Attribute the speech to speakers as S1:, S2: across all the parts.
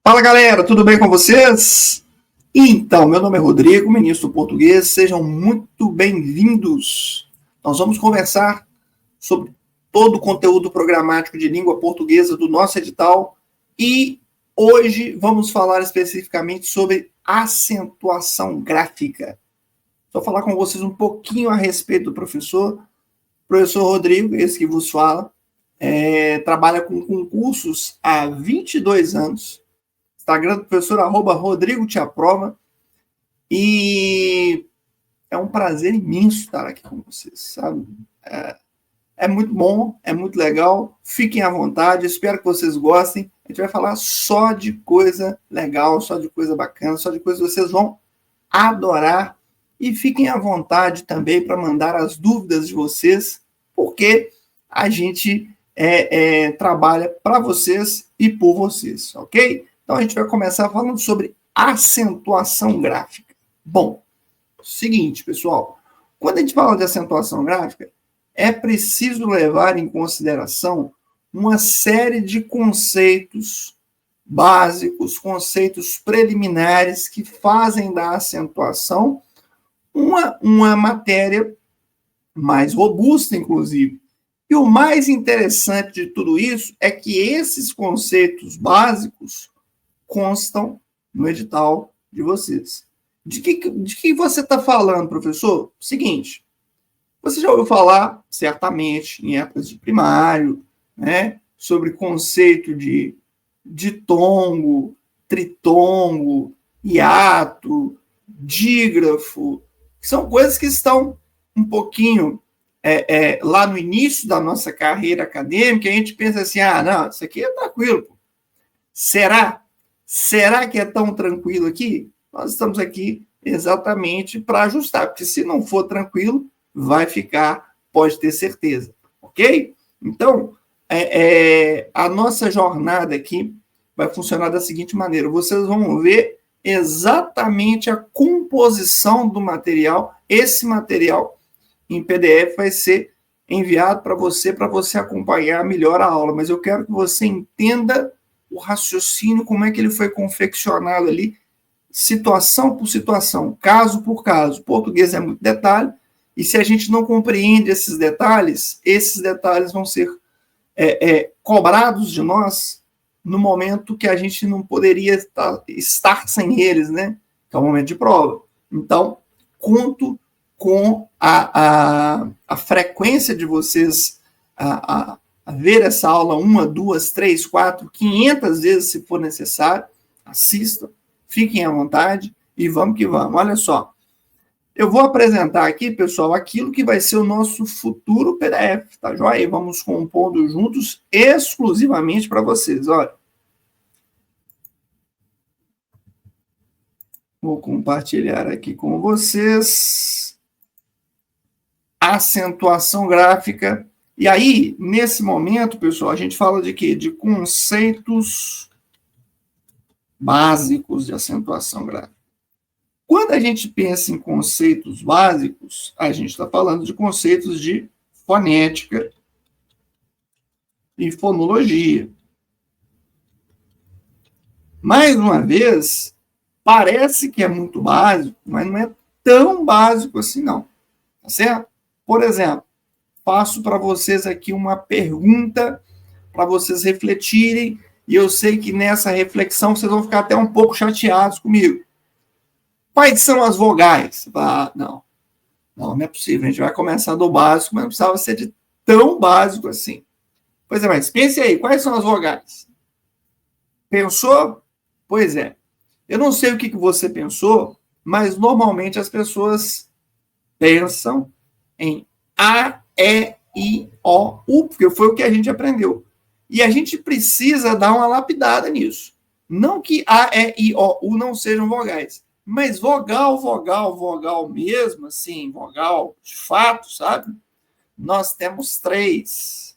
S1: Fala galera, tudo bem com vocês? Então, meu nome é Rodrigo, ministro português, sejam muito bem-vindos. Nós vamos conversar sobre todo o conteúdo programático de língua portuguesa do nosso edital e hoje vamos falar especificamente sobre acentuação gráfica. Vou falar com vocês um pouquinho a respeito do professor Rodrigo, esse que vos fala, trabalha com concursos há 22 anos. Instagram do professor, @Rodrigo Te Aprova. E é um prazer imenso estar aqui com vocês, sabe? É muito bom, é muito legal. Fiquem à vontade, espero que vocês gostem. A gente vai falar só de coisa legal, só de coisa bacana, só de coisa que vocês vão adorar. E fiquem à vontade também para mandar as dúvidas de vocês, porque a gente trabalha para vocês e por vocês, ok? Então, a gente vai começar falando sobre acentuação gráfica. Bom, seguinte, pessoal. Quando a gente fala de acentuação gráfica, é preciso levar em consideração uma série de conceitos básicos, conceitos preliminares que fazem da acentuação uma matéria mais robusta, inclusive. E o mais interessante de tudo isso é que esses conceitos básicos constam no edital de vocês. De que você está falando, professor? Seguinte, você já ouviu falar, certamente, em épocas de primário, né, sobre conceito de ditongo, tritongo, hiato, dígrafo, que são coisas que estão um pouquinho lá no início da nossa carreira acadêmica, a gente pensa assim, não, isso aqui é tranquilo. Pô. Será? Será que é tão tranquilo aqui? Nós estamos aqui exatamente para ajustar, porque se não for tranquilo, vai ficar, pode ter certeza, ok? Então, a nossa jornada aqui vai funcionar da seguinte maneira, vocês vão ver exatamente a composição do material, esse material em PDF vai ser enviado para você acompanhar melhor a aula, mas eu quero que você entenda o raciocínio, como é que ele foi confeccionado ali, situação por situação, caso por caso. O português é muito detalhe, e se a gente não compreende esses detalhes vão ser cobrados de nós no momento que a gente não poderia estar sem eles, né? Que é o momento de prova. Então, conto com a frequência de vocês a ver essa aula 1, 2, 3, 4, 500 vezes se for necessário, assistam, fiquem à vontade e vamos que vamos. Olha só, eu vou apresentar aqui, pessoal, aquilo que vai ser o nosso futuro PDF, tá joia? Vamos compondo juntos exclusivamente para vocês, olha. Vou compartilhar aqui com vocês. Acentuação gráfica. E aí, nesse momento, pessoal, a gente fala de quê? De conceitos básicos de acentuação gráfica. Quando a gente pensa em conceitos básicos, a gente está falando de conceitos de fonética e fonologia. Mais uma vez, parece que é muito básico, mas não é tão básico assim, não. Tá certo? Por exemplo, faço para vocês aqui uma pergunta para vocês refletirem, e eu sei que nessa reflexão vocês vão ficar até um pouco chateados comigo. Quais são as vogais? Não é possível, a gente vai começar do básico, mas não precisava ser de tão básico assim. Pois é, mas pense aí, quais são as vogais? Pensou? Pois é. Eu não sei o que você pensou, mas normalmente as pessoas pensam em A, E, I, O, U, porque foi o que a gente aprendeu. E a gente precisa dar uma lapidada nisso. Não que A, E, I, O, U não sejam vogais, mas vogal mesmo, assim, vogal de fato, sabe? Nós temos 3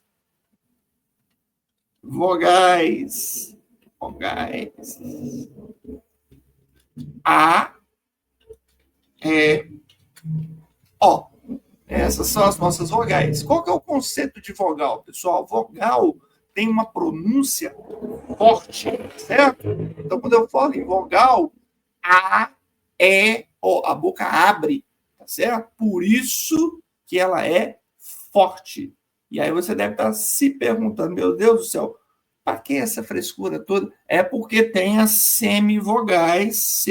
S1: vogais. A, E, O. Essas são as nossas vogais. Qual que é o conceito de vogal, pessoal? Vogal tem uma pronúncia forte, certo? Então, quando eu falo em vogal, A, E, O, a boca abre, tá certo? Por isso que ela é forte. E aí você deve estar se perguntando, meu Deus do céu, para que essa frescura toda? É porque tem as semivogais,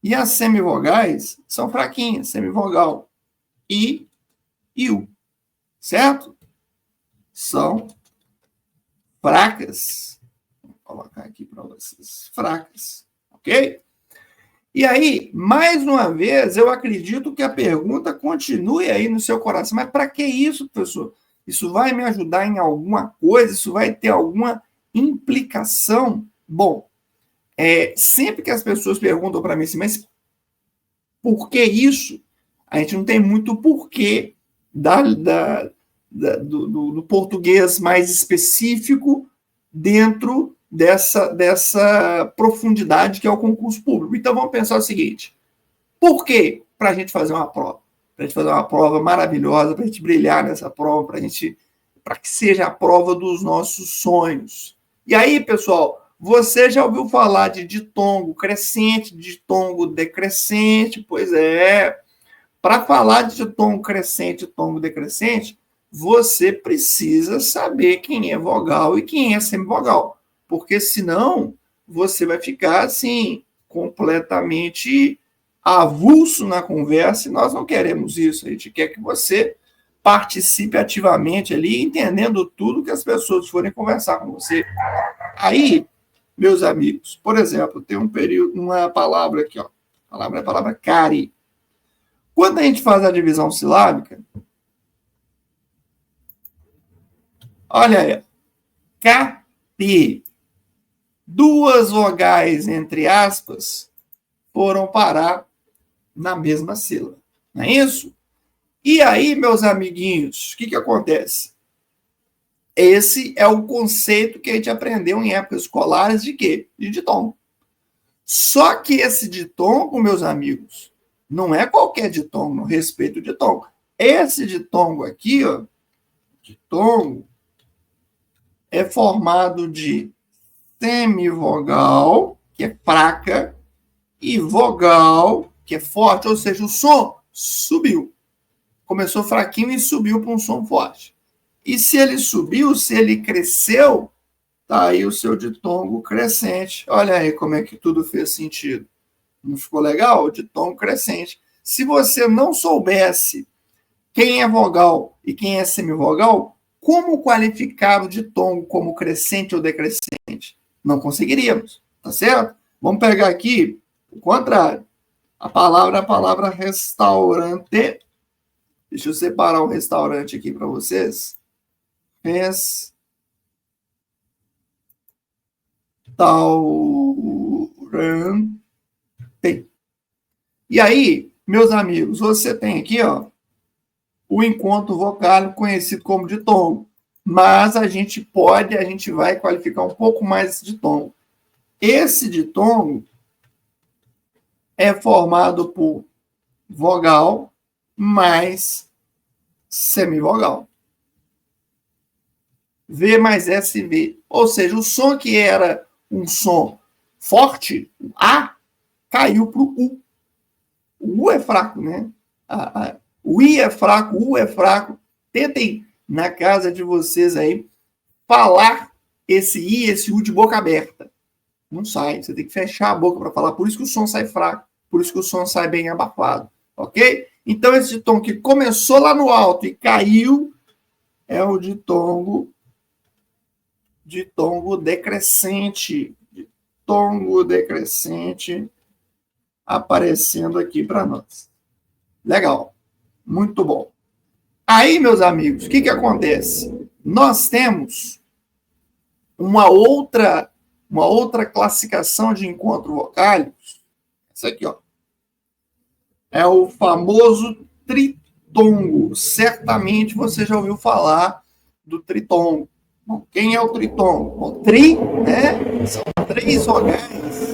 S1: e as semivogais são fraquinhas, semivogal, I e U, certo? São fracas. Vou colocar aqui para vocês, fracas, ok? E aí, mais uma vez, eu acredito que a pergunta continue aí no seu coração. Mas para que isso, professor? Isso vai me ajudar em alguma coisa? Isso vai ter alguma implicação? Bom, sempre que as pessoas perguntam para mim assim, mas por que isso? A gente não tem muito porquê do português mais específico dentro dessa profundidade que é o concurso público. Então, vamos pensar o seguinte, por que para a gente fazer uma prova? Para a gente fazer uma prova maravilhosa, para a gente brilhar nessa prova, para que seja a prova dos nossos sonhos. E aí, pessoal, você já ouviu falar de ditongo crescente, ditongo decrescente? Pois é. Para falar de ditongo crescente e ditongo decrescente, você precisa saber quem é vogal e quem é semivogal. Porque senão você vai ficar assim, completamente avulso na conversa, e nós não queremos isso. A gente quer que você participe ativamente ali, entendendo tudo que as pessoas forem conversar com você. Aí, meus amigos, por exemplo, tem uma palavra aqui, ó. A palavra cari. Quando a gente faz a divisão silábica, olha aí, cari. Duas vogais, entre aspas, foram parar na mesma sílaba. Não é isso? E aí, meus amiguinhos, o que acontece? Esse é o conceito que a gente aprendeu em épocas escolares de quê? De ditongo. Só que esse ditongo, meus amigos, não é qualquer ditongo, no respeito ao ditongo. Esse ditongo aqui, ó, ditongo, é formado de semivogal, que é fraca, e vogal, que é forte, ou seja, o som subiu. Começou fraquinho e subiu para um som forte. E se ele subiu, se ele cresceu, tá aí o seu ditongo crescente. Olha aí como é que tudo fez sentido. Não ficou legal? Ditongo crescente. Se você não soubesse quem é vogal e quem é semivogal, como qualificar o ditongo como crescente ou decrescente? Não conseguiríamos, tá certo? Vamos pegar aqui o contrário. A palavra restaurante. Deixa eu separar o restaurante aqui para vocês. Restaurante. E aí, meus amigos, você tem aqui, ó, o encontro vocálico conhecido como ditongo. Mas a gente vai qualificar um pouco mais esse ditongo. Esse ditongo é formado por vogal mais semivogal. V mais S e V. Ou seja, o som que era um som forte, A, caiu para o U. O U é fraco, né? O I é fraco, o U é fraco. Tentem, na casa de vocês aí, falar esse I, esse U de boca aberta. Não sai, você tem que fechar a boca para falar. Por isso que o som sai fraco, por isso que o som sai bem abafado, ok? Então, esse ditongo que começou lá no alto e caiu é o ditongo decrescente. Ditongo decrescente aparecendo aqui para nós. Legal, muito bom. Aí, meus amigos, o que acontece? Nós temos uma outra classificação de encontro vocálicos. Essa aqui, ó. É o famoso tritongo. Certamente você já ouviu falar do tritongo. Bom, quem é o tritongo? O tri, né? São três vogais